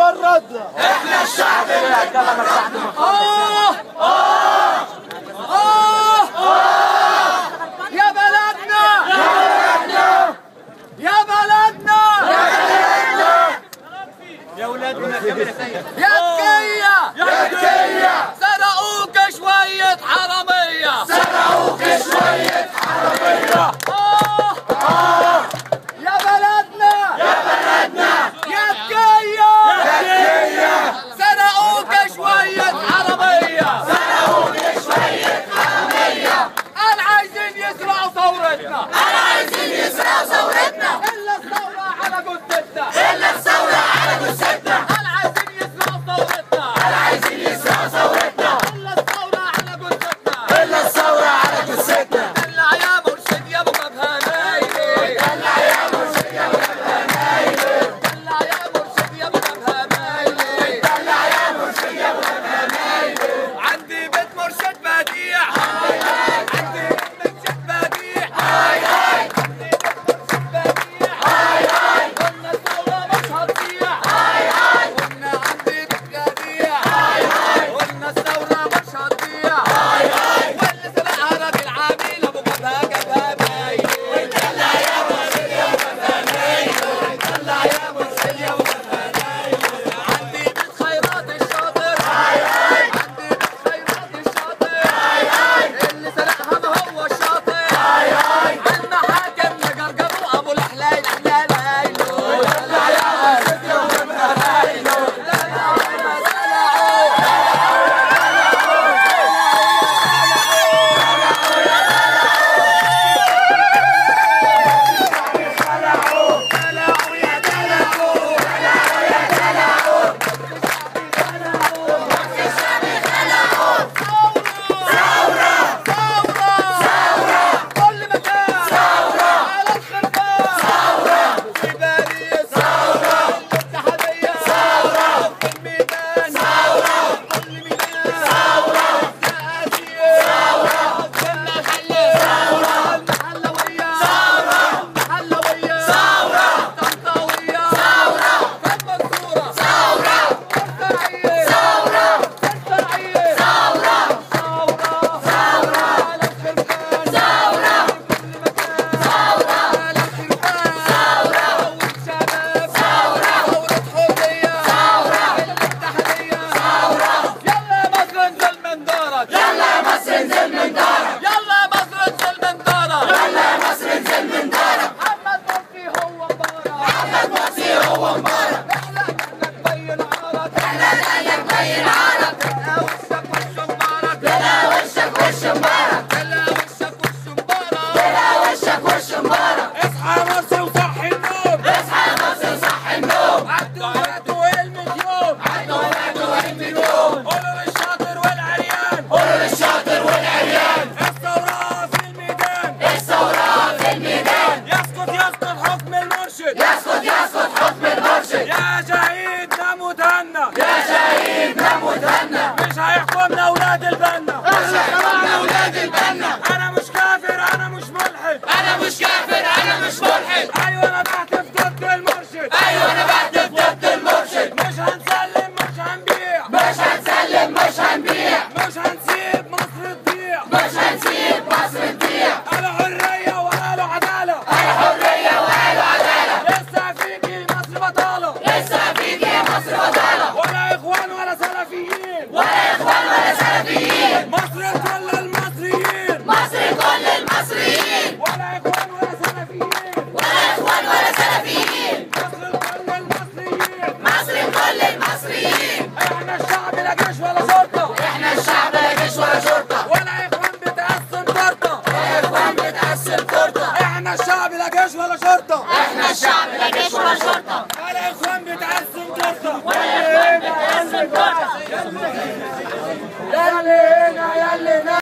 اتمردنا. احنا الشعب يا بلدنا يا بلدنا يا ولادنا يا تكية سرقوك شوية حرامية يا بلدنا يا تكية سرقوك شوية حرامية أنا عايزين يسرقوا ثورتنا إلا الثورة على جثتنا أنا عايزين يسرقوا ثورتنا إلا الثورة على جثتنا دلع يا مرشد يا ابو جبهة مايلة دلع يا مرشد يا ابو جبهة مايلة عندي بيت مرشد بديع قلنا الثورة مش هتضيع قلنا عندي بيت بديع قلنا الثورة مش هتضيع واللي سرقها راجل عميل ابو جبهة مايلة دلع يا مرشد يا ابو جبهة مايلة عندي بيت خيرات الشاطر اللي سرقها ما هو الشاطر المحاكم نجرجروا ابو الحلايل دلع يا مرشد يا ابو جبهة كل مكان على الخربان في باريس الاتحادية في الميدان كل ميدان الزقازيق المحلوية طنطاوية المنصورة الفرعية يلا مصر انزل من دارك محمد مرسي هو مبارك احنا نبين عارك تلا وشك وش مبارك اصحى مصر وصحي النوم عدوا المليون قولوا للشاطر والعريان الثورة في الميدان يسقط حكم المرشد يا شهيد نموت هنا مش هيحكمنا اولاد البنا انا مش كافر انا مش ملحد ايوه انا بهتف ضد المرشد مش هنسلم مش هنبيع مش هنسيب مصر تضيع الحرية وقالوا عدالة لسه فيكي مصر بطالة ولا إخوان ولا سلفيين مصر كل المصريين ولا إخوان ولا سلفيين مصر كل المصريين احنا الشعب لا جيش ولا شرطة ولا إخوان بتقسم فرطة احنا الشعب لا جيش ولا شرطة ولا إخوان بتقسم فرطة يلا هنا يلا هنا